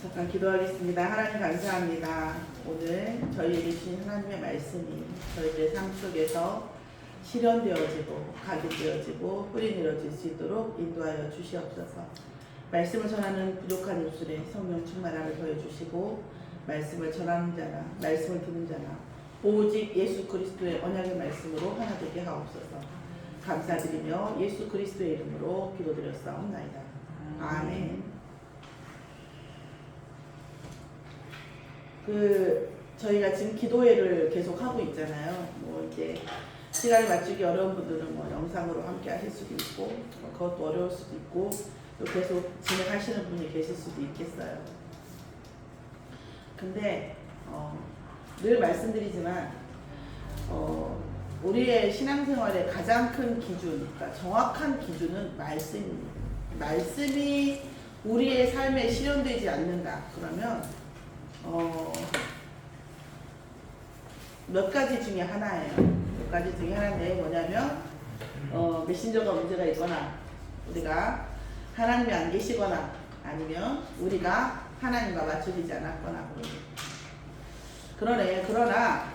잠깐 기도하겠습니다. 하나님 감사합니다. 오늘 저희에게 주신 하나님의 말씀이 저희들 삶 속에서 실현되어지고 각인되어지고 뿌리 내려질 수 있도록 인도하여 주시옵소서. 말씀을 전하는 부족한 입술에 성령 충만함을 더해주시고 말씀을 전하는 자나 말씀을 듣는 자나 오직 예수 그리스도의 언약의 말씀으로 하나 되게 하옵소서. 감사드리며 예수 그리스도의 이름으로 기도드렸사옵나이다. 아멘. 저희가 지금 기도회를 계속 하고 있잖아요. 이제 시간을 맞추기 어려운 분들은 영상으로 함께 하실 수도 있고, 그것도 어려울 수도 있고, 또 계속 진행하시는 분이 계실 수도 있겠어요. 근데, 늘 말씀드리지만, 우리의 신앙생활의 가장 큰 기준, 그러니까 정확한 기준은 말씀입니다. 말씀이 우리의 삶에 실현되지 않는다. 그러면, 몇 가지 중에 하나예요. 몇 가지 중에 하나인데 뭐냐면 메신저가 문제가 있거나 우리가 하나님이 안 계시거나 아니면 우리가 하나님과 맞춰지지 않았거나 그러네. 그러나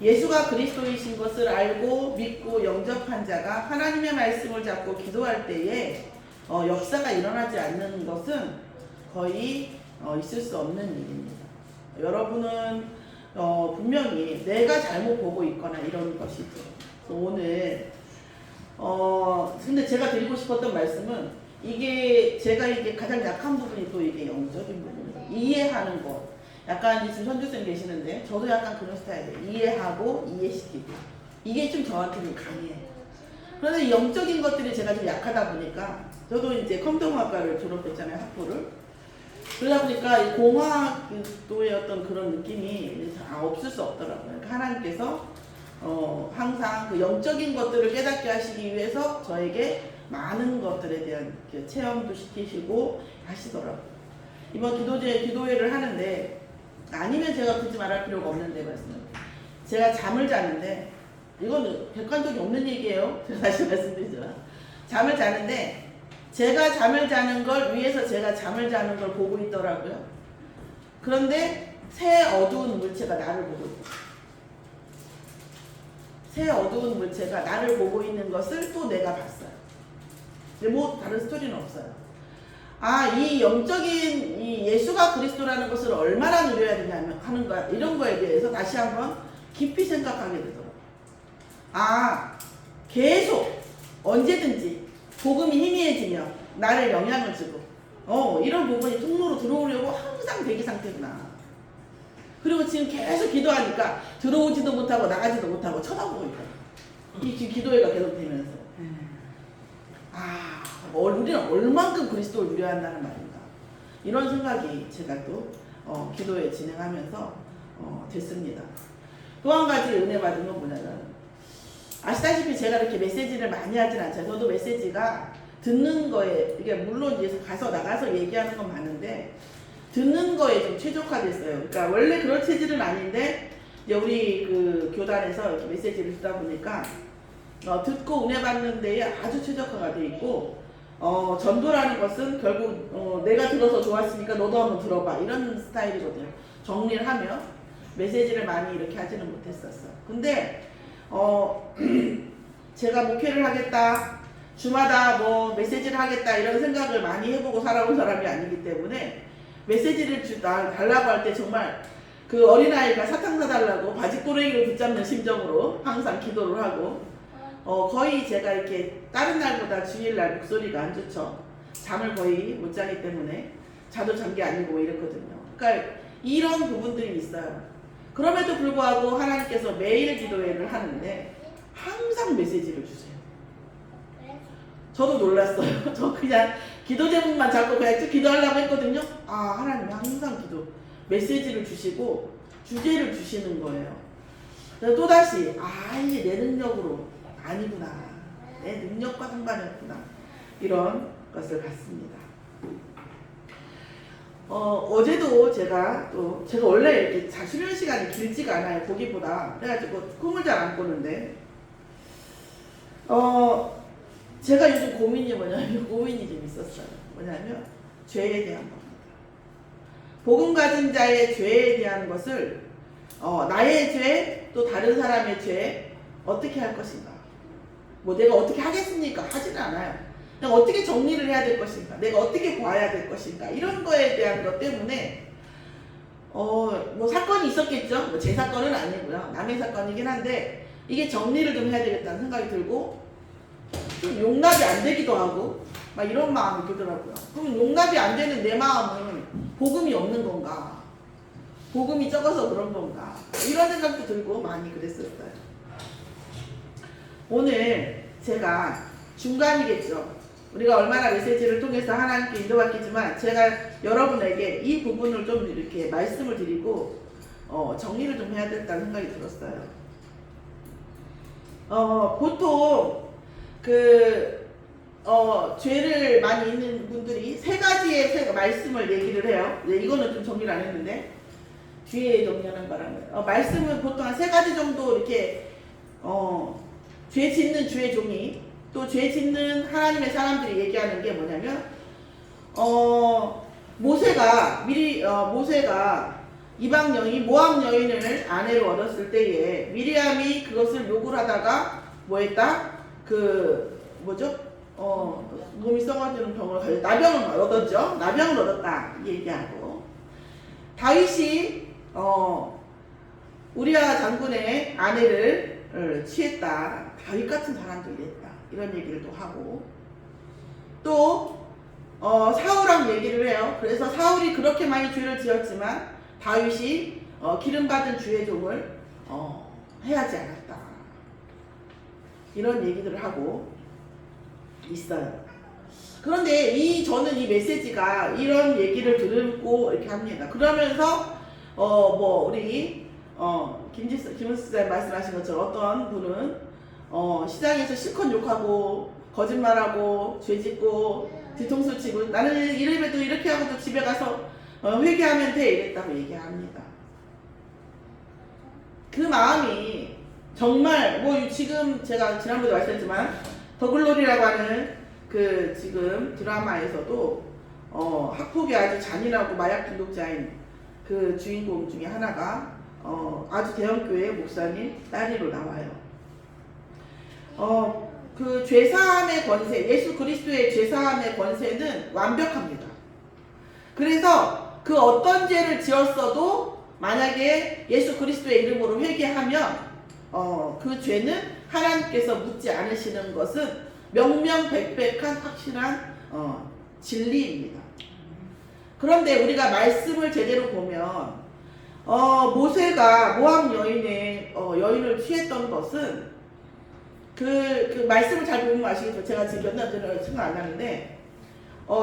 예수가 그리스도이신 것을 알고 믿고 영접한 자가 하나님의 말씀을 잡고 기도할 때에 역사가 일어나지 않는 것은 거의 있을 수 없는 일입니다. 여러분은 분명히 내가 잘못 보고 있거나 이런 것이죠. 오늘 근데 제가 드리고 싶었던 말씀은 제가 가장 약한 부분이 또 이게 영적인 부분이에요. 이해하는 것. 약간 지금 선교쌤 계시는데 저도 약간 그런 스타일이에요. 이해하고 이해시키고. 이게 좀 저한테는 강해요. 그런데 영적인 것들이 제가 좀 약하다 보니까 저도 이제 컴퓨터공학과를 졸업했잖아요. 학부를. 그러다 보니까 이 공학도의 어떤 그런 느낌이 없을 수 없더라고요. 그러니까 하나님께서 항상 그 영적인 것들을 깨닫게 하시기 위해서 저에게 많은 것들에 대한 체험도 시키시고 하시더라고요. 이번 기도회를 하는데 아니면 제가 굳이 말할 필요가 없는데 제가 잠을 자는데 이거는 객관적이 없는 얘기예요. 제가 다시 말씀드리지만 잠을 자는데 제가 잠을 자는 걸 위해서 제가 잠을 자는 걸 보고 있더라고요. 그런데 새 어두운 물체가 나를 보고 있어요. 새 어두운 물체가 나를 보고 있는 것을 또 내가 봤어요. 근데 다른 스토리는 없어요. 이 영적인 이 예수가 그리스도라는 것을 얼마나 누려야 되냐면 하는 거야. 이런 거에 대해서 다시 한번 깊이 생각하게 되더라고요. 계속 언제든지 복음이 희미해지며 나를 영향을 주고 이런 부분이 통로로 들어오려고 항상 대기 상태구나. 그리고 지금 계속 기도하니까 들어오지도 못하고 나가지도 못하고 쳐다보고 있다. 이 지금 기도회가 계속 되면서 우리는 얼만큼 그리스도를 누려야 한다는 말인가. 이런 생각이 제가 또 기도회 진행하면서 됐습니다. 또 한 가지 은혜 받은 건 뭐냐면 아시다시피 제가 이렇게 메시지를 많이 하진 않잖아요. 저도 메시지가 듣는 거에, 이게 물론 이제 나가서 얘기하는 건 많은데, 듣는 거에 좀 최적화됐어요. 그러니까 원래 그런 체질은 아닌데, 이제 우리 교단에서 이렇게 메시지를 듣다 보니까, 듣고 은혜 받는 데에 아주 최적화가 돼 있고, 전도라는 것은 결국, 내가 들어서 좋았으니까 너도 한번 들어봐. 이런 스타일이거든요. 정리를 하면, 메시지를 많이 이렇게 하지는 못했었어요. 근데, 제가 목회를 하겠다, 주마다 메시지를 하겠다 이런 생각을 많이 해보고 살아온 사람이 아니기 때문에 메시지를 달라고 할 때 정말 그 어린아이가 사탕 사달라고 바지꼬레기를 붙잡는 심정으로 항상 기도를 하고 거의 제가 이렇게 다른 날보다 주일날 목소리가 안 좋죠. 잠을 거의 못 자기 때문에 자도 잔 게 아니고 이랬거든요. 그러니까 이런 부분들이 있어요. 그럼에도 불구하고 하나님께서 매일 기도회를 하는데 항상 메시지를 주세요. 저도 놀랐어요. 저 그냥 기도 제목만 잡고 그냥 쭉 기도하려고 했거든요. 하나님이 항상 메시지를 주시고 주제를 주시는 거예요. 그래서 또다시 이게 내 능력으로 아니구나. 내 능력과 상관이 없구나. 이런 것을 봤습니다. 어제도 제가 원래 이렇게 수면 시간이 길지가 않아요. 보기보다. 그래가지고 꿈을 잘 안 꾸는데, 제가 요즘 고민이 좀 있었어요. 뭐냐면, 죄에 대한 겁니다. 복음 가진 자의 죄에 대한 것을 나의 죄 또 다른 사람의 죄 어떻게 할 것인가. 뭐 내가 어떻게 하겠습니까? 하지는 않아요. 내가 어떻게 정리를 해야 될 것인가. 내가 어떻게 봐야 될 것인가. 이런 거에 대한 것 때문에 뭐 사건이 있었겠죠. 뭐 제 사건은 아니고요. 남의 사건이긴 한데 이게 정리를 좀 해야 되겠다는 생각이 들고 좀 용납이 안 되기도 하고 막 이런 마음이 들더라고요. 그럼 용납이 안 되는 내 마음은 복음이 없는 건가? 복음이 적어서 그런 건가? 이런 생각도 들고 많이 그랬었어요. 오늘 제가 중간이겠죠. 우리가 얼마나 메시지를 통해서 하나님께 인도받겠지만 제가 여러분에게 이 부분을 좀 이렇게 말씀을 드리고 정리를 좀 해야 된다는 생각이 들었어요. 보통 죄를 많이 있는 분들이 세 가지의 말씀을 얘기를 해요. 네, 이거는 좀 정리를 안 했는데 뒤에 정리하는 거라면 말씀은 보통 한 세 가지 정도 이렇게 죄 짓는 주의 종이 또 죄 짓는 하나님의 사람들이 얘기하는 게 뭐냐면 모세가 이방 여인 모압 여인을 아내로 얻었을 때에 미리암이 그것을 욕을 하다가 뭐했다? 몸이 썩어지는 병을 가지고 나병을 얻었죠. 나병을 얻었다 얘기하고 다윗이 우리아 장군의 아내를 취했다. 다윗 같은 사람도 이랬다. 이런 얘기를 또 하고 또 사울랑 얘기를 해요. 그래서 사울이 그렇게 많이 죄를 지었지만 다윗이 기름받은 주의 종을 해하지 않았다. 이런 얘기들을 하고 있어요. 그런데 저는 이 메시지가 이런 얘기를 듣고 이렇게 합니다. 그러면서 우리 김은수님 말씀하신 것처럼 어떤 분은 시장에서 실컷 욕하고 거짓말하고 죄짓고 뒤통수 치고 나는 이래봬도 이렇게 하고도 집에 가서 회개하면 돼 이랬다고 얘기합니다. 그 마음이 정말 지금 제가 지난번에 말씀했지만 더글로리라고 하는 지금 드라마에서도 학폭이 아주 잔인하고 마약 중독자인 그 주인공 중에 하나가 아주 대형교회 목사님 딸이로 나와요. 그 죄사함의 권세, 예수 그리스도의 죄사함의 권세는 완벽합니다. 그래서 그 어떤 죄를 지었어도 만약에 예수 그리스도의 이름으로 회개하면 그 죄는 하나님께서 묻지 않으시는 것은 명명백백한 확실한 진리입니다. 그런데 우리가 말씀을 제대로 보면 모세가 모압 여인을 취했던 것은 그 말씀을 잘 보면 아시겠죠. 제가 지금 몇 년 전에 생각 안 나는데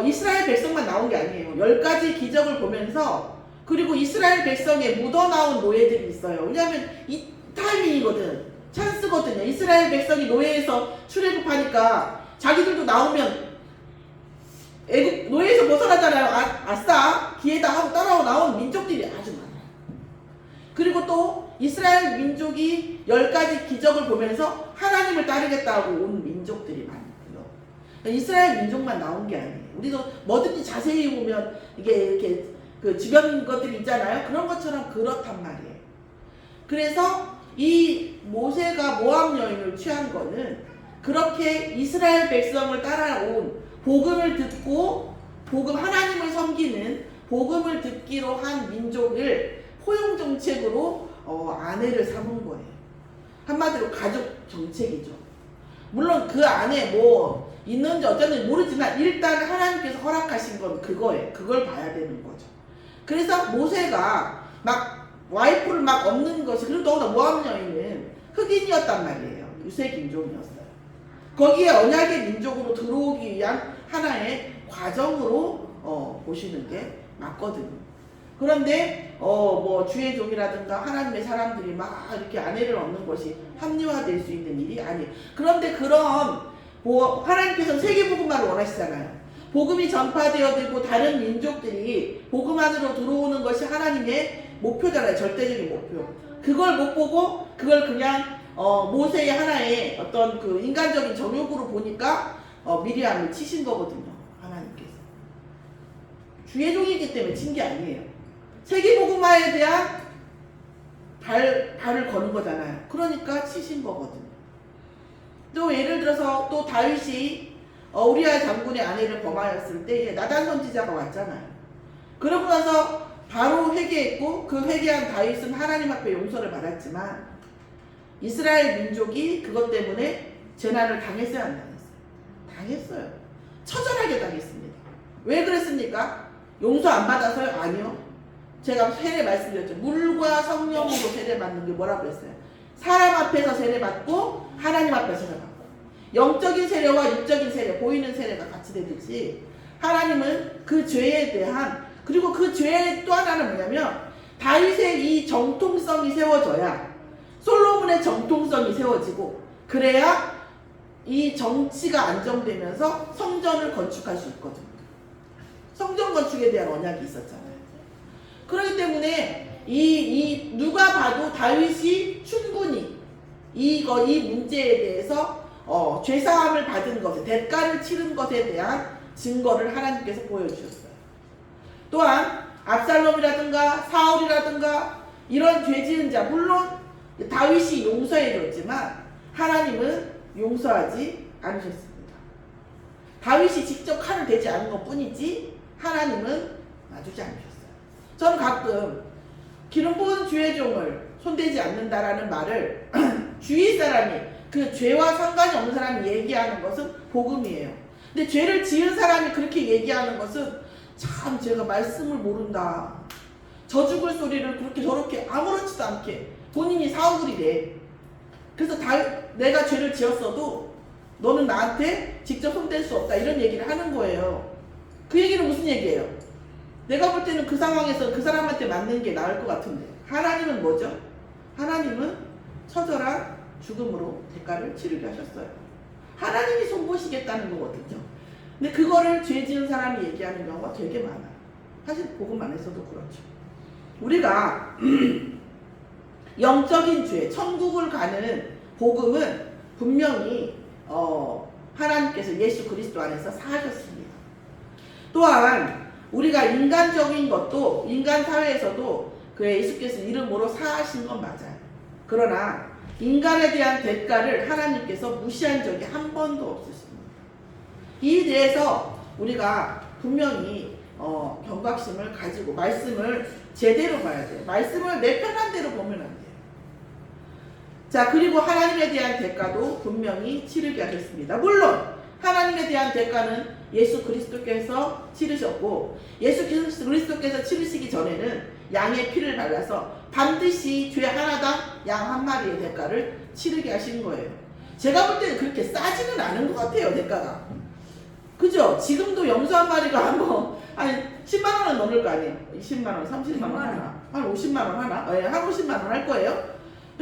이스라엘 백성만 나온 게 아니에요. 10가지 기적을 보면서 그리고 이스라엘 백성에 묻어나온 노예들이 있어요. 왜냐하면 이 타이밍이거든. 찬스거든요. 이스라엘 백성이 노예에서 출애굽하니까 자기들도 나오면 애국 노예에서 벗어나잖아요. 아싸 기회다 하고 따라오 나온 민족들이 아주 많아요. 그리고 또 이스라엘 민족이 10가지 기적을 보면서 하나님을 따르겠다고 온 민족들이 많고요. 이스라엘 민족만 나온 게 아니에요. 우리도 뭐든지 자세히 보면 이게 이렇게 그 주변 것들이 있잖아요. 그런 것처럼 그렇단 말이에요. 그래서 이 모세가 모압 여인을 취한 거는 그렇게 이스라엘 백성을 따라온 복음을 듣고 하나님을 섬기는 복음을 듣기로 한 민족을 포용 정책으로 아내를 삼은 거예요. 한마디로 가족 정책이죠. 물론 그 안에 뭐 있는지 어쩐지 모르지만 일단 하나님께서 허락하신 건 그거예요. 그걸 봐야 되는 거죠. 그래서 모세가 막 와이프를 막 얻는 것이 그리고 더구나 모압 여인은 흑인이었단 말이에요. 유색인종이었어요. 거기에 언약의 민족으로 들어오기 위한 하나의 과정으로 보시는 게 맞거든요. 그런데 주의 종이라든가 하나님의 사람들이 막 이렇게 아내를 얻는 것이 합리화될 수 있는 일이 아니에요. 그런데 그런 하나님께서 세계복음만을 원하시잖아요. 복음이 전파되어 되고 다른 민족들이 복음 안으로 들어오는 것이 하나님의 목표잖아요. 절대적인 목표. 그걸 못 보고 그걸 그냥 모세의 하나의 어떤 그 인간적인 정욕으로 보니까 미리암을 치신 거거든요. 하나님께서. 주의 종이기 때문에 친 게 아니에요. 세계복음화에 대한 발을 거는 거잖아요. 그러니까 치신 거거든요. 또 예를 들어서 또 다윗이 우리아 장군의 아내를 범하였을 때 나단 선지자가 왔잖아요. 그러고 나서 바로 회개했고 그 회개한 다윗은 하나님 앞에 용서를 받았지만 이스라엘 민족이 그것 때문에 재난을 당했어요, 안 당했어요? 당했어요. 처절하게 당했습니다. 왜 그랬습니까? 용서 안 받아서요? 아니요. 제가 세례 말씀드렸죠. 물과 성령으로 세례 받는 게 뭐라고 했어요? 사람 앞에서 세례 받고 하나님 앞에서 세례 받고 영적인 세례와 육적인 세례, 보이는 세례가 같이 되듯이 하나님은 그 죄에 대한 그리고 그 죄의 또 하나는 뭐냐면 다윗의 이 정통성이 세워져야 솔로몬의 정통성이 세워지고 그래야 이 정치가 안정되면서 성전을 건축할 수 있거든요. 성전 건축에 대한 언약이 있었잖아요. 그렇기 때문에 이 누가 봐도 다윗이 충분히 이 문제에 대해서 죄사함을 받은 것에 대가를 치른 것에 대한 증거를 하나님께서 보여주셨어요. 또한 압살롬이라든가 사울이라든가 이런 죄 지은 자 물론 다윗이 용서해줬지만 하나님은 용서하지 않으셨습니다. 다윗이 직접 칼을 대지 않은 것 뿐이지 하나님은 놔주지 않으셨어요. 저는 가끔 기름 부은 주의 종을 손대지 않는다라는 말을 주위 사람이 그 죄와 상관이 없는 사람이 얘기하는 것은 복음이에요. 근데 죄를 지은 사람이 그렇게 얘기하는 것은 참 제가 말씀을 모른다. 저 죽을 소리를 그렇게 저렇게 아무렇지도 않게 본인이 사오그리래. 그래서 내가 죄를 지었어도 너는 나한테 직접 손댈 수 없다 이런 얘기를 하는 거예요. 그 얘기는 무슨 얘기예요? 내가 볼 때는 그 상황에서 그 사람한테 맞는 게 나을 것 같은데 하나님은 뭐죠? 하나님은 처절한 죽음으로 대가를 치르게 하셨어요. 하나님이 손보시겠다는 거거든요. 근데 그거를 죄 지은 사람이 얘기하는 경우가 되게 많아요. 사실 복음 안에서도 그렇죠. 우리가 영적인 죄, 천국을 가는 복음은 분명히 하나님께서 예수 그리스도 안에서 사하셨습니다. 또한 우리가 인간적인 것도 인간 사회에서도 그 예수께서 이름으로 사하신 건 맞아요. 그러나 인간에 대한 대가를 하나님께서 무시한 적이 한 번도 없으십니다. 이에 대해서 우리가 분명히 경각심을 가지고 말씀을 제대로 봐야 돼요. 말씀을 내 편한 대로 보면 안 돼요. 자, 그리고 하나님에 대한 대가도 분명히 치르게 하셨습니다. 물론 하나님에 대한 대가는 예수 그리스도께서 치르셨고 예수 그리스도께서 치르시기 전에는 양의 피를 발라서 반드시 죄 하나당 양 한 마리의 대가를 치르게 하신 거예요. 제가 볼 때는 그렇게 싸지는 않은 것 같아요, 대가가. 그죠? 지금도 염소 한 마리가 한 10만 원은 넘을 거 아니에요. 20만 원, 30만 원 하나, 한 50만 원 하나, 네, 한 50만 원 할 거예요.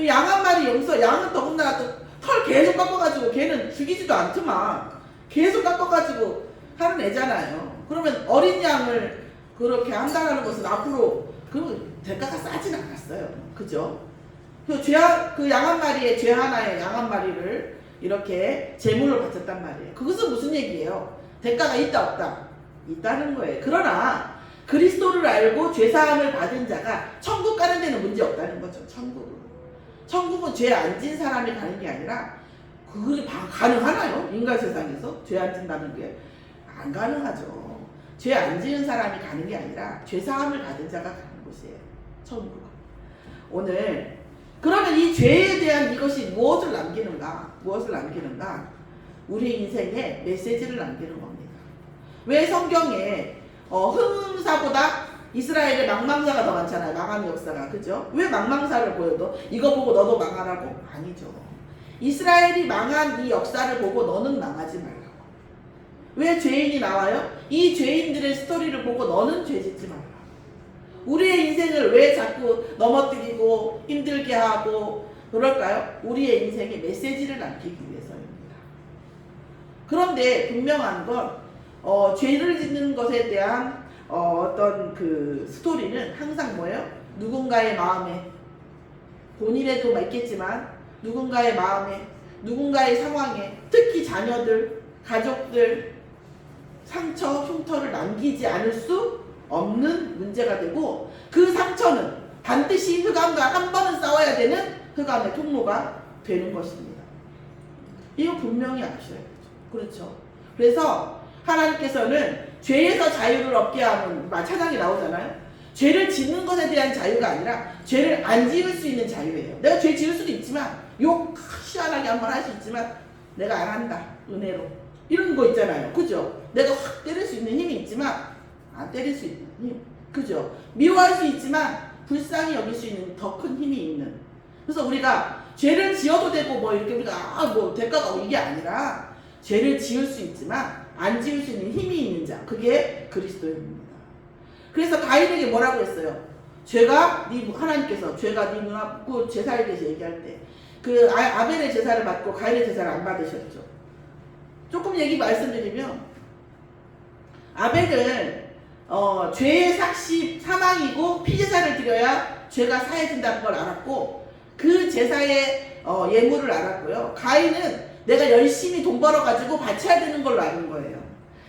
양 한 마리 염소, 양은 더군다나 또 털 계속 깎아가지고 걔는 죽이지도 않더만 계속 깎아가지고 하는 애잖아요. 그러면 어린 양을 그렇게 한다는 것은 앞으로 그 대가가 싸진 않았어요. 그죠? 그 양 한 마리에 죄 하나에 양 한 마리를 이렇게 제물로 바쳤단 말이에요. 그것은 무슨 얘기예요? 대가가 있다 없다? 있다는 거예요. 그러나 그리스도를 알고 죄사함을 받은 자가 천국 가는 데는 문제 없다는 거죠. 천국은 죄 안 진 사람이 가는 게 아니라 그게 가능하나요? 인간 세상에서 죄 안 진다는 게 안 가능하죠. 죄 안 지은 사람이 가는 게 아니라 죄사함을 받은 자가 가는 곳이에요. 천국은. 오늘 그러면 이 죄에 대한 이것이 무엇을 남기는가? 우리 인생에 메시지를 남기는 겁니다. 왜 성경에 흥사보다 이스라엘의 망망사가 더 많잖아요. 망하는 역사가. 그죠? 왜 망망사를 보여도 이거 보고 너도 망하라고? 아니죠. 이스라엘이 망한 이 역사를 보고 너는 망하지 말라고. 왜 죄인이 나와요? 이 죄인들의 스토리를 보고 너는 죄 짓지 말라고. 우리의 인생을 왜 자꾸 넘어뜨리고 힘들게 하고 그럴까요? 우리의 인생에 메시지를 남기기 위해서입니다. 그런데 분명한 건 죄를 짓는 것에 대한 어떤 그 스토리는 항상 뭐예요? 누군가의 마음에 본인에도 있겠지만 누군가의 마음에 누군가의 상황에 특히 자녀들, 가족들 상처, 흉터를 남기지 않을 수 없는 문제가 되고 그 상처는 반드시 흑암과 한 번은 싸워야 되는 흑암의 통로가 되는 것입니다. 이거 분명히 아셔야 되죠. 그렇죠. 그래서 하나님께서는 죄에서 자유를 얻게 하는 찬양이 나오잖아요. 죄를 짓는 것에 대한 자유가 아니라 죄를 안 지을 수 있는 자유예요. 내가 죄 지을 수도 있지만 욕 시원하게 한번 할 수 있지만 내가 안 한다. 은혜로. 이런 거 있잖아요. 그죠? 내가 확 때릴 수 있는 힘이 있지만 안 때릴 수 있는 힘. 그죠? 미워할 수 있지만 불쌍히 여길 수 있는 더 큰 힘이 있는. 그래서 우리가 죄를 지어도 되고 뭐 이렇게 우리가 뭐 대가가 이게 아니라 죄를 지을 수 있지만 안 지을 수 있는 힘이 있는 자. 그게 그리스도입니다. 그래서 가인에게 뭐라고 했어요? 하나님께서 죄가 네 눈앞고 제사에 대해서 얘기할 때 그 아벨의 제사를 받고 가인의 제사를 안 받으셨죠. 조금 얘기 말씀드리면 아벨은 죄의 사망이고 피제사를 드려야 죄가 사해진다는 걸 알았고 그 제사의 예물을 알았고요. 가인은 내가 열심히 돈 벌어가지고 바쳐야 되는 걸로 아는 거예요.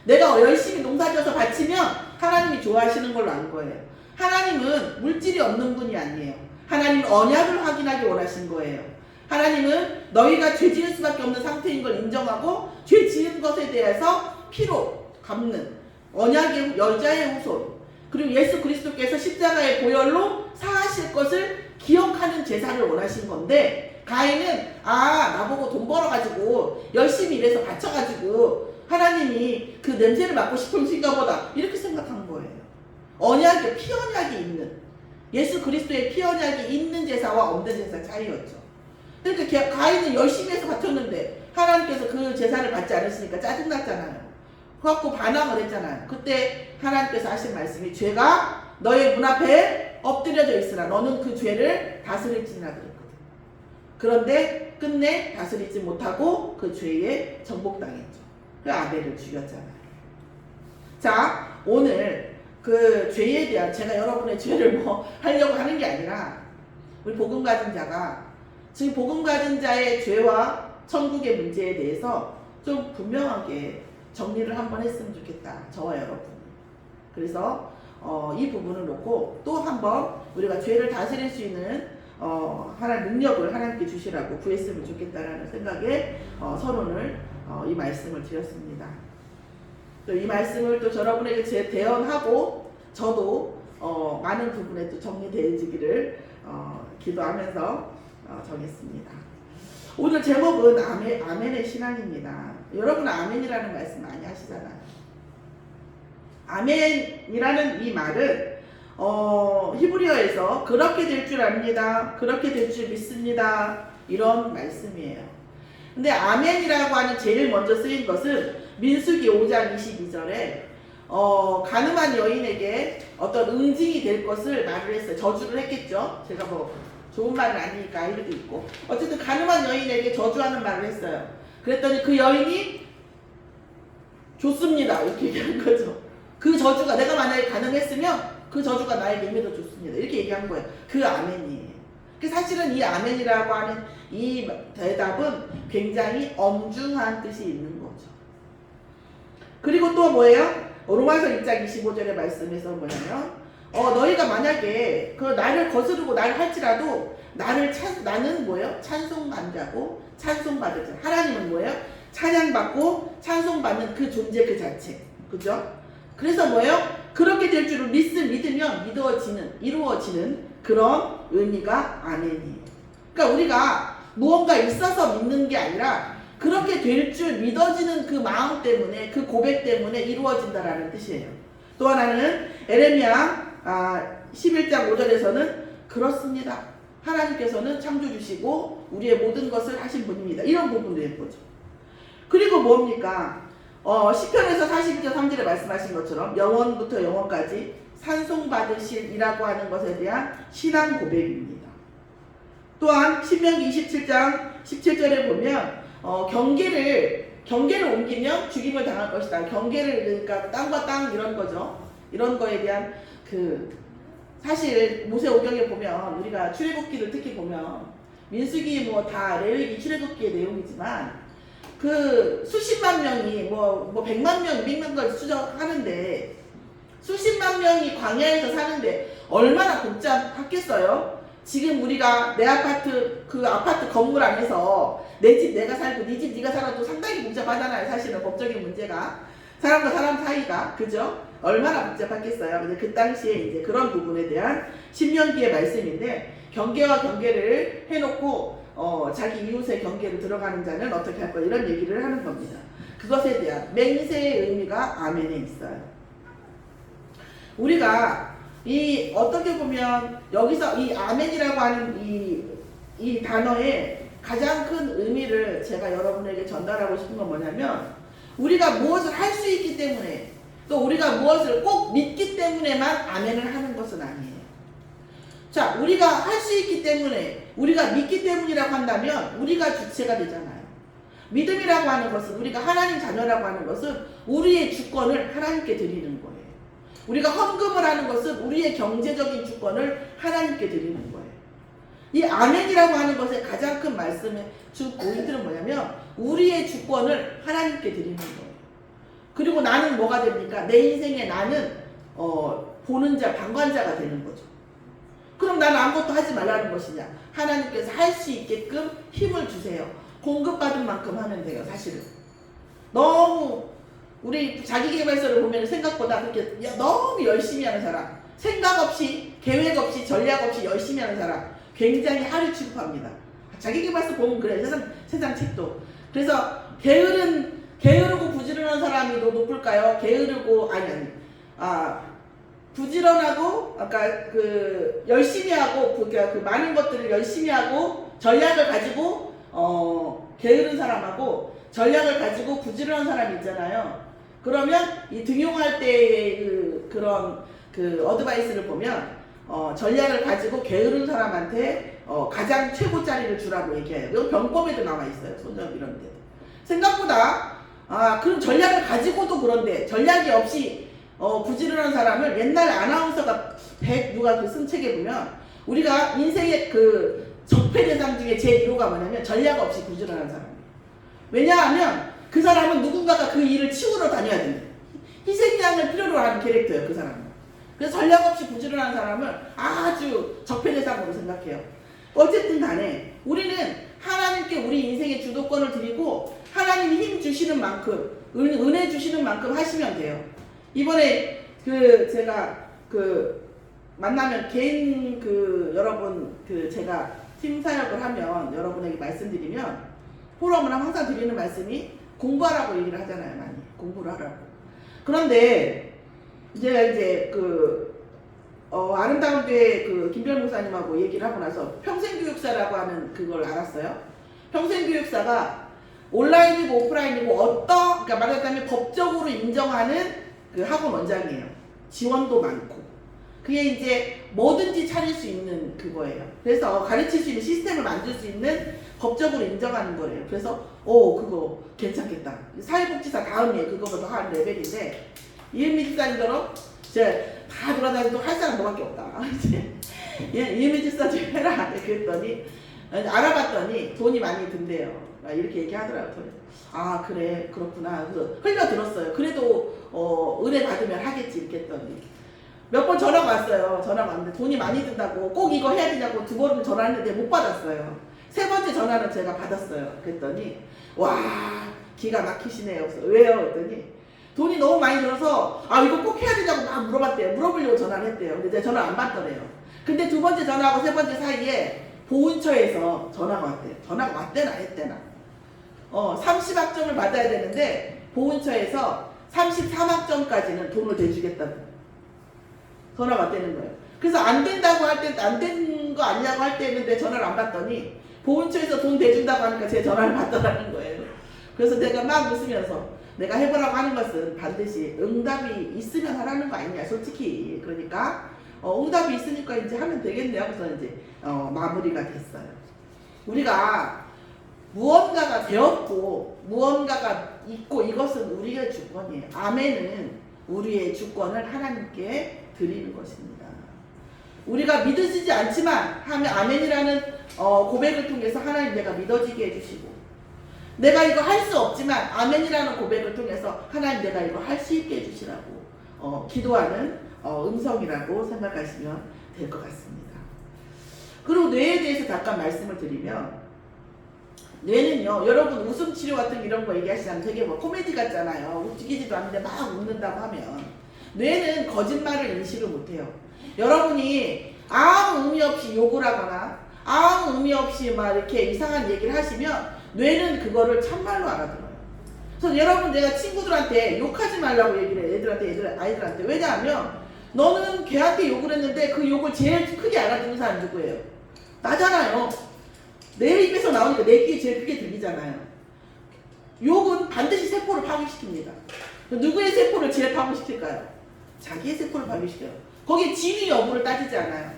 내가 열심히 농사져서 바치면 하나님이 좋아하시는 걸로 아는 거예요. 하나님은 물질이 없는 분이 아니에요. 하나님은 언약을 확인하기 원하신 거예요. 하나님은 너희가 죄 지을 수밖에 없는 상태인 걸 인정하고 죄 지은 것에 대해서 피로 갚는 언약의 여자의 후손 그리고 예수 그리스도께서 십자가의 보혈로 사하실 것을 기억하는 제사를 원하신 건데 가인은 나보고 돈 벌어가지고 열심히 일해서 바쳐가지고 하나님이 그 냄새를 맡고 싶으신가 보다 이렇게 생각한 거예요. 언약의 피언약이 있는 예수 그리스도의 피언약이 있는 제사와 없는 제사 차이였죠. 그러니까 가인은 열심히 해서 바쳤는데 하나님께서 그 제사를 받지 않으시니까 짜증났잖아요. 그래갖고 반항을 했잖아요. 그때 하나님께서 하신 말씀이 죄가 너의 문 앞에 엎드려져 있으나 너는 그 죄를 다스릴지니라 그랬거든. 그런데 끝내 다스리지 못하고 그 죄에 정복당했죠. 그 아벨을 죽였잖아요. 자, 오늘 그 죄에 대한 제가 여러분의 죄를 뭐 하려고 하는 게 아니라 우리 복음 가진 자가 지금 복음 가진 자의 죄와 천국의 문제에 대해서 좀 분명하게 정리를 한번 했으면 좋겠다. 저와 여러분. 그래서 이 부분을 놓고 또 한번 우리가 죄를 다스릴 수 있는 하나님 능력을 하나님께 주시라고 구했으면 좋겠다라는 생각에 서론을 이 말씀을 드렸습니다. 또 이 말씀을 또 여러분에게 대언하고 저도 많은 부분에 또 정리되어지기를 기도하면서 정했습니다. 오늘 제목은 아멘의 신앙입니다. 여러분은 아멘이라는 말씀 많이 하시잖아요. 아멘이라는 이 말은 히브리어에서 그렇게 될 줄 압니다. 그렇게 될 줄 믿습니다. 이런 말씀이에요. 근데 아멘이라고 하는 제일 먼저 쓰인 것은 민수기 5장 22절에 가늠한 여인에게 어떤 응징이 될 것을 말을 했어요. 저주를 했겠죠. 제가 뭐 좋은 말은 아니니까 이렇게 있고 어쨌든 가늠한 여인에게 저주하는 말을 했어요. 그랬더니 그 여인이 좋습니다 이렇게 얘기한 거죠. 그 저주가 내가 만약에 가늠했으면 그 저주가 나에게 임해도 좋습니다 이렇게 얘기한 거예요. 그 아멘이에요. 사실은 이 아멘이라고 하는 이 대답은 굉장히 엄중한 뜻이 있는 거죠. 그리고 또 뭐예요? 로마서 1장 25절의 말씀에서 뭐냐면 너희가 만약에 그 나를 거스르고 나를 할지라도 나는 뭐예요? 찬송받는 자고 찬송받을 자. 하나님은 뭐예요? 찬양받고 찬송받는 그 존재 그 자체. 그죠? 그래서 뭐예요? 그렇게 될 줄을 믿으면 이루어지는 그런 의미가 아멘이에요. 그러니까 우리가 무언가 있어서 믿는 게 아니라 그렇게 될 줄 믿어지는 그 마음 때문에 그 고백 때문에 이루어진다라는 뜻이에요. 또 하나는 에레미야 11장 5절에서는 그렇습니다. 하나님께서는 창조주시고 우리의 모든 것을 하신 분입니다. 이런 부분도 예쁘죠. 그리고 뭡니까? 시편에서 42절 3절에 말씀하신 것처럼 영원부터 영원까지 찬송받으실이라고 하는 것에 대한 신앙 고백입니다. 또한 신명기 27장 17절에 보면 경계를 옮기면 죽임을 당할 것이다. 경계를 그러니까 땅과 땅 이런 거죠. 이런 거에 대한 사실 모세오경에 보면 우리가 출애굽기를 특히 보면 민수기 뭐 다 레위기 출애굽기의 내용이지만 그 수십만 명이 뭐 100만 명, 200만 걸 추적하는데 수십만 명이 광야에서 사는데 얼마나 복잡하겠어요? 지금 우리가 내 아파트 그 아파트 건물 안에서 내 집 내가 살고 네 집 네가 살아도 상당히 복잡하잖아요. 사실은 법적인 문제가 사람과 사람 사이가 그죠? 얼마나 복잡하겠어요. 근데 그 당시에 이제 그런 부분에 대한 신명기의 말씀인데 경계와 경계를 해놓고 자기 이웃의 경계로 들어가는 자는 어떻게 할 거야 이런 얘기를 하는 겁니다. 그것에 대한 맹세의 의미가 아멘에 있어요. 우리가 이 어떻게 보면 여기서 이 아멘이라고 하는 이 단어의 가장 큰 의미를 제가 여러분에게 전달하고 싶은 건 뭐냐면 우리가 무엇을 할 수 있기 때문에 또 우리가 무엇을 꼭 믿기 때문에만 아멘을 하는 것은 아니에요. 자, 우리가 할 수 있기 때문에 우리가 믿기 때문이라고 한다면 우리가 주체가 되잖아요. 믿음이라고 하는 것은 우리가 하나님 자녀라고 하는 것은 우리의 주권을 하나님께 드리는 거예요. 우리가 헌금을 하는 것은 우리의 경제적인 주권을 하나님께 드리는 거예요. 이 아멘이라고 하는 것의 가장 큰 말씀의 주 포인트는 뭐냐면 우리의 주권을 하나님께 드리는 거예요. 그리고 나는 뭐가 됩니까? 내 인생에 나는 보는 자, 방관자가 되는 거죠. 그럼 나는 아무것도 하지 말라는 것이냐? 하나님께서 할 수 있게끔 힘을 주세요. 공급받은 만큼 하면 돼요. 사실은 너무 우리 자기계발서를 보면 생각보다 그렇게 너무 열심히 하는 사람, 생각 없이 계획 없이 전략 없이 열심히 하는 사람 굉장히 하루 취급합니다. 자기계발서 보면 그래요. 세상 책도. 그래서 게으르고 부지런한 사람이 더 높을까요? 게으르고 부지런하고 아까 그 열심히 하고 그 많은 것들을 열심히 하고 전략을 가지고 게으른 사람하고 전략을 가지고 부지런한 사람이 있잖아요. 그러면 이 등용할 때의 그런 어드바이스를 보면 전략을 가지고 게으른 사람한테 가장 최고짜리를 주라고 얘기해요. 이거 병법에도 나와 있어요. 손잡 이런 데. 생각보다 그런 전략을 가지고도 그런데 전략이 없이 부지런한 사람을 옛날 아나운서가 누가 쓴 책에 보면 우리가 인생의 그 적폐 대상 중에 제1호가 뭐냐면 전략 없이 부지런한 사람이에요. 왜냐하면 그 사람은 누군가가 그 일을 치우러 다녀야 된다. 희생양을 필요로 하는 캐릭터예요. 그 사람은. 그래서 전략 없이 부지런한 사람을 아주 적폐 대상으로 생각해요. 어쨌든 간에 우리는 하나님께 우리 인생의 주도권을 드리고 하나님이 힘 주시는 만큼 은혜 주시는 만큼 하시면 돼요. 이번에 제가 만나면 개인 여러분 제가 팀 사역을 하면 여러분에게 말씀드리면 포럼을 항상 드리는 말씀이 공부하라고 얘기를 하잖아요. 많이 공부를 하라고. 그런데 제가 이제 아름다운 교회 김별 목사님하고 얘기를 하고 나서 평생교육사라고 하는 그걸 알았어요. 평생교육사가 온라인이고 오프라인이고 그러니까 말하자면 법적으로 인정하는 학원 원장이에요. 지원도 많고. 그게 이제 뭐든지 차릴 수 있는 그거예요. 그래서 가르칠 수 있는 시스템을 만들 수 있는 법적으로 인정하는 거예요. 그래서 그거 괜찮겠다. 사회복지사 다음에 그거보다 한 레벨인데 이은미 집사님처럼 이제 다 돌아다니도 할 사람 너밖에 없다. 이은미 집사 좀 해라. 그랬더니 알아봤더니 돈이 많이 든대요. 이렇게 얘기하더라고요. 그래 그렇구나. 그래서 흘려들었어요. 그래도 은혜 받으면 하겠지 이렇게 했더니 몇 번 전화가 왔어요. 전화가 왔는데 돈이 많이 든다고 꼭 이거 해야 되냐고 2번 전화했는데 못 받았어요. 3번째 전화는 제가 받았어요. 그랬더니 와 기가 막히시네요. 그래서 왜요? 그랬더니 돈이 너무 많이 들어서 이거 꼭 해야 되냐고 막 물어봤대요. 물어보려고 전화를 했대요. 근데 제가 전화 안 받더래요. 근데 2번째 전화하고 3번째 사이에 보훈처에서 전화가 왔대요. 전화가 왔대나 했대나 30학점을 받아야 되는데 보훈처에서 33학점까지는 돈을 대주겠다고 전화가 왔다는 거예요. 그래서 안 된다고 할 때 안 된 거 아니냐고 할 때 했는데 전화를 안 받더니 보훈처에서 돈 대준다고 하니까 제 전화를 받더라는 거예요. 그래서 내가 막 웃으면서 내가 해보라고 하는 것은 반드시 응답이 있으면 하라는 거 아니냐 솔직히. 그러니까 응답이 있으니까 이제 하면 되겠네요. 그래서 이제 마무리가 됐어요. 우리가 무언가가 되었고 무언가가 있고 이것은 우리의 주권이에요. 아멘은 우리의 주권을 하나님께 드리는 것입니다. 우리가 믿어지지 않지만 아멘이라는 고백을 통해서 하나님 내가 믿어지게 해주시고 내가 이거 할 수 없지만 아멘이라는 고백을 통해서 하나님 내가 이거 할 수 있게 해주시라고 기도하는 음성이라고 생각하시면 될 것 같습니다. 그리고 뇌에 대해서 잠깐 말씀을 드리면, 뇌는요, 여러분 웃음 치료 같은 이런 거 얘기하시면 되게 뭐 코미디 같잖아요. 웃기지도 않는데 막 웃는다고 하면 뇌는 거짓말을 인식을 못해요. 여러분이 아무 의미 없이 욕을 하거나 아무 의미 없이 막 이렇게 이상한 얘기를 하시면 뇌는 그거를 참말로 알아들어요. 그래서 여러분, 내가 친구들한테 욕하지 말라고 얘기를 해요. 아이들한테. 왜냐하면 너는 걔한테 욕을 했는데 그 욕을 제일 크게 알아듣는 사람이 누구예요? 나잖아요. 내 입에서 나오니까 내 귀에 제일 크게 들리잖아요. 욕은 반드시 세포를 파괴시킵니다. 누구의 세포를 제일 파괴시킬까요? 자기의 세포를 파괴시켜요. 거기에 진위 여부를 따지지 않아요.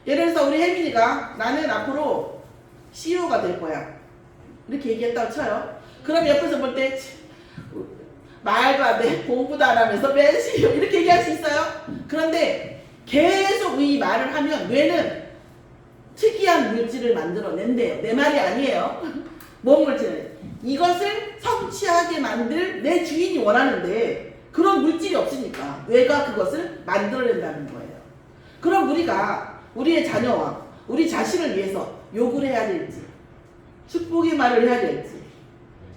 예를 들어서 우리 혜민이가 나는 앞으로 CEO가 될 거야, 이렇게 얘기했다고 쳐요. 그럼 옆에서 볼 때 말도 안 돼, 공부도 안 하면서 맨 CEO 이렇게 얘기할 수 있어요. 그런데 계속 이 말을 하면 뇌는 특이한 물질을 만들어낸대요. 내 말이 아니에요. 뭔 물질? 이것을 성취하게 만들 내 주인이 원하는데 그런 물질이 없으니까 뇌가 그것을 만들어낸다는 거예요. 그럼 우리가 우리의 자녀와 우리 자신을 위해서 욕을 해야 될지 축복의 말을 해야 될지,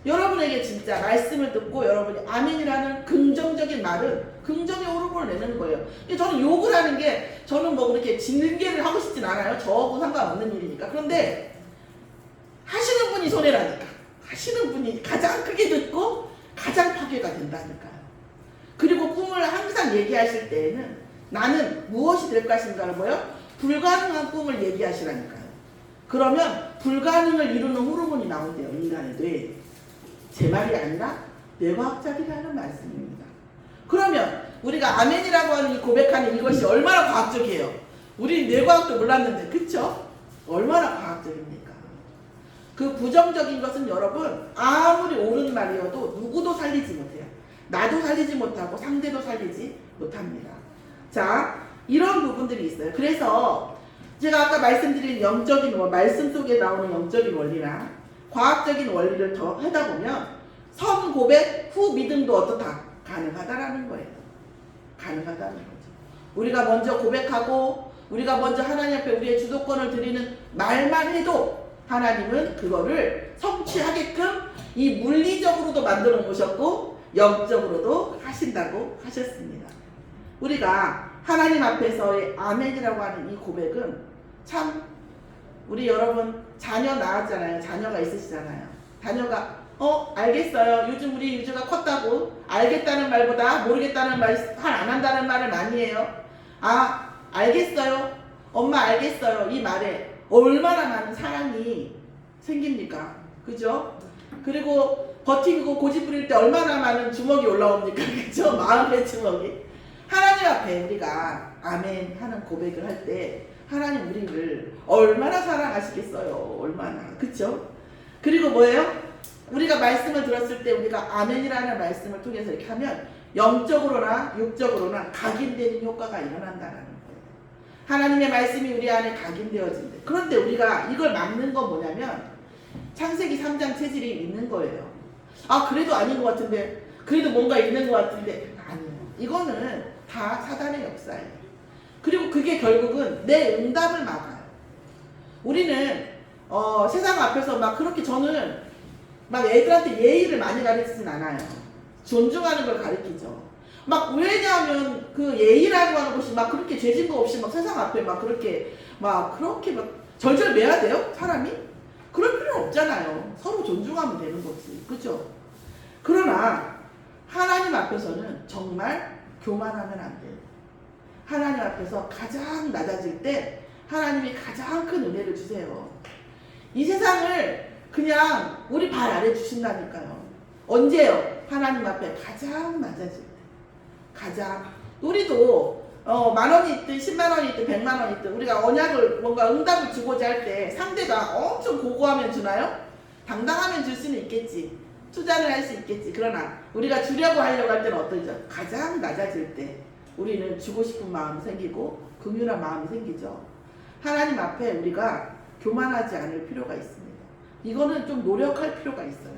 여러분에게 진짜 말씀을 듣고 여러분이 아멘이라는 긍정적인 말은 긍정의 호르몬을 내는 거예요. 저는 욕을 하는 게, 저는 뭐 그렇게 징계를 하고 싶진 않아요. 저하고 상관없는 일이니까. 그런데 하시는 분이 손해라니까. 하시는 분이 가장 크게 듣고 가장 파괴가 된다니까요. 그리고 꿈을 항상 얘기하실 때에는 나는 무엇이 될 것인가를 뭐요? 불가능한 꿈을 얘기하시라니까요. 그러면 불가능을 이루는 호르몬이 나온대요. 인간의 뇌에. 제 말이 아니라 뇌과학자들이 하는 말씀입니다. 그러면 우리가 아멘이라고 하는 이 고백하는 이것이 얼마나 과학적이에요. 우리 뇌과학도 몰랐는데, 그쵸? 얼마나 과학적입니까? 그 부정적인 것은 여러분 아무리 옳은 말이어도 누구도 살리지 못해요. 나도 살리지 못하고 상대도 살리지 못합니다. 자, 이런 부분들이 있어요. 그래서 제가 아까 말씀드린 영적인 말씀 속에 나오는 영적인 원리나 과학적인 원리를 더 하다 보면 선 고백 후 믿음도 어떻다? 가능하다라는 거예요. 가능하다는 거죠. 우리가 먼저 고백하고 우리가 먼저 하나님 앞에 우리의 주도권을 드리는 말만 해도 하나님은 그거를 성취하게끔 이 물리적으로도 만들어 놓으셨고 영적으로도 하신다고 하셨습니다. 우리가 하나님 앞에서의 아멘이라고 하는 이 고백은 참, 우리 여러분 자녀 낳았잖아요. 자녀가 있으시잖아요. 자녀가 알겠어요. 요즘 우리 유주가 컸다고 알겠다는 말보다 모르겠다는 말, 안 한다는 말을 많이 해요. 아, 알겠어요. 엄마 알겠어요. 이 말에 얼마나 많은 사랑이 생깁니까? 그죠? 그리고 버티고 고집 부릴 때 얼마나 많은 주먹이 올라옵니까? 그죠? 마음의 주먹이. 하나님 앞에 우리가 아멘 하는 고백을 할 때 하나님 우리를 얼마나 사랑하시겠어요. 얼마나. 그쵸? 그리고 뭐예요? 우리가 말씀을 들었을 때 우리가 아멘이라는 말씀을 통해서 이렇게 하면 영적으로나 육적으로나 각인되는 효과가 일어난다는 거예요. 하나님의 말씀이 우리 안에 각인되어진대. 그런데 우리가 이걸 막는 건 뭐냐면 창세기 3장 체질이 있는 거예요. 아, 그래도 아닌 것 같은데, 그래도 뭔가 있는 것 같은데, 아니에요. 이거는 다 사단의 역사예요. 그리고 그게 결국은 내 응답을 막아요. 우리는 세상 앞에서 막 그렇게, 저는 막 애들한테 예의를 많이 가르치진 않아요. 존중하는 걸 가르치죠. 막 왜냐하면 그 예의라고 하는 것이 막 그렇게 죄진거 없이 막 세상 앞에 막 그렇게 막 절절 매야 돼요? 사람이? 그럴 필요는 없잖아요. 서로 존중하면 되는 거지. 그죠? 그러나 하나님 앞에서는 정말 교만하면 안 돼요. 하나님 앞에서 가장 낮아질 때 하나님이 가장 큰 은혜를 주세요. 이 세상을 그냥 우리 발 아래 주신다니까요. 언제요? 하나님 앞에 가장 낮아질 때. 가장. 우리도 10,000원이 있든 100,000원이 있든 100,000원이 있든 우리가 언약을 뭔가 응답을 주고자 할 때 상대가 엄청 고고하면 주나요? 당당하면 줄 수는 있겠지. 투자를 할 수 있겠지. 그러나 우리가 주려고 하려고 할 때는 어떠죠? 가장 낮아질 때 우리는 주고 싶은 마음이 생기고 긍휼한 마음이 생기죠. 하나님 앞에 우리가 교만하지 않을 필요가 있습니다. 이거는 좀 노력할 필요가 있어요.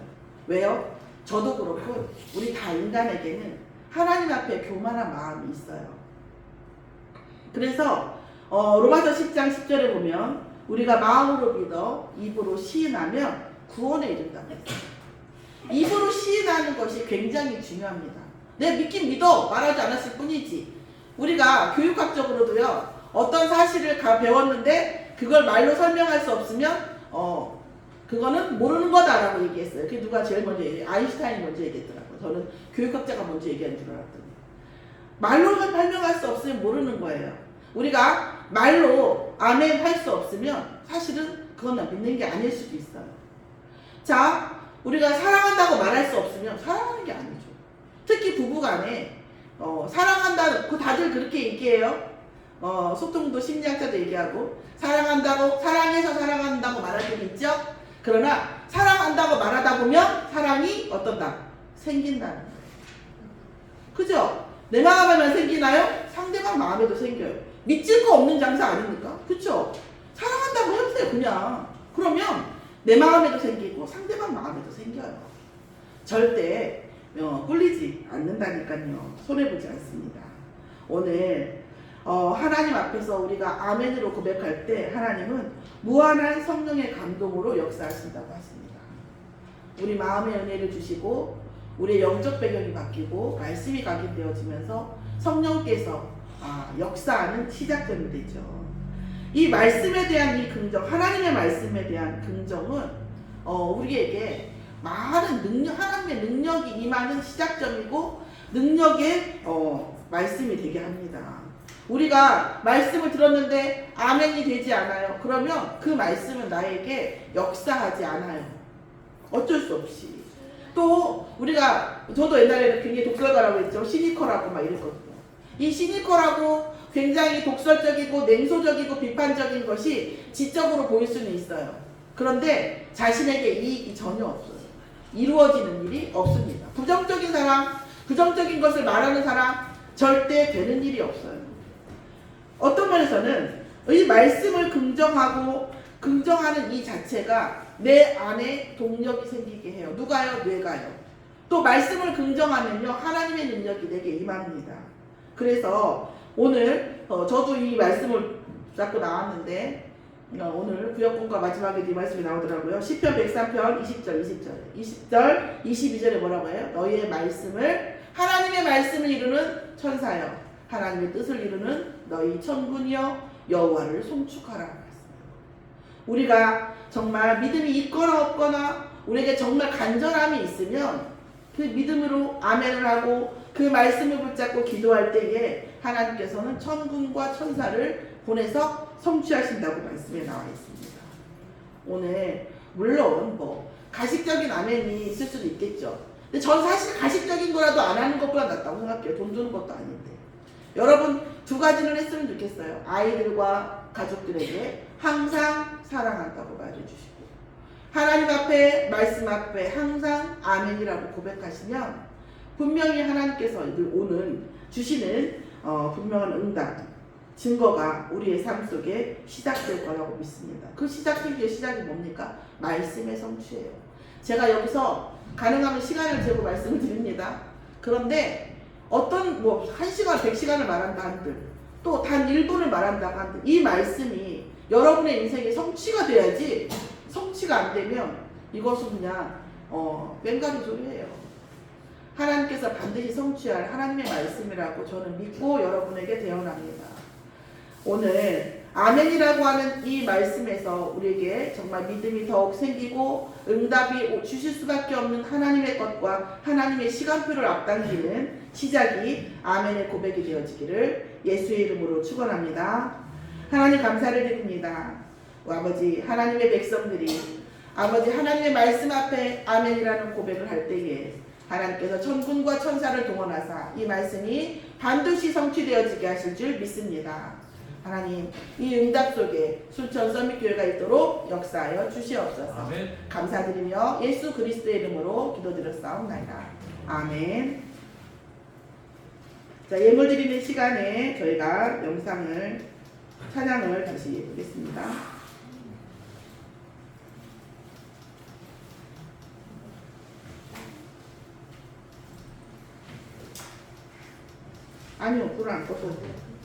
왜요? 저도 그렇고 우리 다 인간에게는 하나님 앞에 교만한 마음이 있어요. 그래서 로마서 10장 10절에 보면 우리가 마음으로 믿어 입으로 시인하면 구원에 이른다고 했어요. 입으로 시인하는 것이 굉장히 중요합니다. 내 믿긴 믿어 말하지 않았을 뿐이지. 우리가 교육학적으로도요, 어떤 사실을 배웠는데 그걸 말로 설명할 수 없으면 그거는 모르는 거다라고 얘기했어요. 그게 누가 제일 먼저 얘기해요? 아인슈타인이 먼저 얘기했더라고요. 저는 교육학자가 먼저 얘기한 줄 알았더니. 말로만 설명할 수 없으면 모르는 거예요. 우리가 말로 아멘 할 수 없으면 사실은 그건 믿는 게 아닐 수도 있어요. 자, 우리가 사랑한다고 말할 수 없으면 사랑하는 게 아니죠. 특히 부부간에 사랑한다, 다들 그렇게 얘기해요. 소통도 심리학자도 얘기하고 사랑한다고, 사랑해서 사랑한다고 말할 때도 있죠. 그러나 사랑한다고 말하다 보면 사랑이 어떤다? 생긴다는 거예요. 그죠? 내 마음에만 생기나요? 상대방 마음에도 생겨요. 믿질 거 없는 장사 아닙니까? 그쵸? 사랑한다고 해보세요, 그냥. 그러면 내 마음에도 생기고 상대방 마음에도 생겨요. 절대 꿀리지 않는다니까요. 손해보지 않습니다. 오늘 하나님 앞에서 우리가 아멘으로 고백할 때 하나님은 무한한 성령의 감동으로 역사하신다고 하십니다. 우리 마음의 은혜를 주시고 우리의 영적 배경이 바뀌고 말씀이 각인되어지면서 성령께서 역사하는 시작점이 되죠. 이 말씀에 대한 이 긍정, 하나님의 말씀에 대한 긍정은 우리에게 많은 능력, 하나님의 능력이 임하는 시작점이고 능력의 말씀이 되게 합니다. 우리가 말씀을 들었는데 아멘이 되지 않아요. 그러면 그 말씀은 나에게 역사하지 않아요. 어쩔 수 없이. 또 저도 옛날에는 굉장히 독설가라고 했죠. 시니컬하고 막 이랬거든요. 이 시니컬하고 굉장히 독설적이고 냉소적이고 비판적인 것이 지적으로 보일 수는 있어요. 그런데 자신에게 이익이 전혀 없어요. 이루어지는 일이 없습니다. 부정적인 사람, 부정적인 것을 말하는 사람 절대 되는 일이 없어요. 어떤 면에서는 이 말씀을 긍정하는 이 자체가 내 안에 동력이 생기게 해요. 누가요? 뇌가요. 또 말씀을 긍정하면요, 하나님의 능력이 내게 임합니다. 그래서 오늘 저도 이 말씀을 잡고 나왔는데 오늘 구역공과 마지막에 이 말씀이 나오더라고요. 시편 103편 20절 22절에 뭐라고 해요? 너희의 말씀을, 하나님의 말씀을 이루는 천사여, 하나님의 뜻을 이루는 너희 천군이여 여호와를 송축하라. 우리가 정말 믿음이 있거나 없거나 우리에게 정말 간절함이 있으면 그 믿음으로 아멘을 하고 그 말씀을 붙잡고 기도할 때에 하나님께서는 천군과 천사를 보내서 성취하신다고 말씀에 나와 있습니다. 오늘 물론 가식적인 아멘이 있을 수도 있겠죠. 근데 전 사실 가식적인 거라도 안 하는 것보다 낫다고 생각해요. 돈 주는 것도 아닌데. 여러분 두 가지는 했으면 좋겠어요. 아이들과 가족들에게 항상 사랑한다고 말해주시고 하나님 앞에, 말씀 앞에 항상 아멘이라고 고백하시면 분명히 하나님께서 오늘 주시는 분명한 응답, 증거가 우리의 삶 속에 시작될 거라고 믿습니다. 그 시작의 시작이 뭡니까? 말씀의 성취예요. 제가 여기서 가능하면 시간을 재고 말씀을 드립니다. 그런데 어떤 1시간, 100시간을 말한다 한들 또 단 1분을 말한다고 한들 이 말씀이 여러분의 인생에 성취가 돼야지, 성취가 안 되면 이것은 그냥 꽹가리 소리예요. 하나님께서 반드시 성취할 하나님의 말씀이라고 저는 믿고 여러분에게 대언합니다. 오늘 아멘이라고 하는 이 말씀에서 우리에게 정말 믿음이 더욱 생기고 응답이 주실 수밖에 없는 하나님의 것과 하나님의 시간표를 앞당기는 시작이 아멘의 고백이 되어지기를 예수의 이름으로 축원합니다. 하나님 감사를 드립니다. 아버지, 하나님의 백성들이 아버지 하나님의 말씀 앞에 아멘이라는 고백을 할 때에 하나님께서 천군과 천사를 동원하사 이 말씀이 반드시 성취되어지게 하실 줄 믿습니다. 하나님, 이 응답 속에 순천 서밋교회가 있도록 역사하여 주시옵소서. 아멘. 감사드리며 예수 그리스도의 이름으로 기도드렸사옵나이다. 아멘. 자, 예물 드리는 시간에 저희가 찬양을 다시 보겠습니다. 아니요, 불을 안 꺼도 돼요.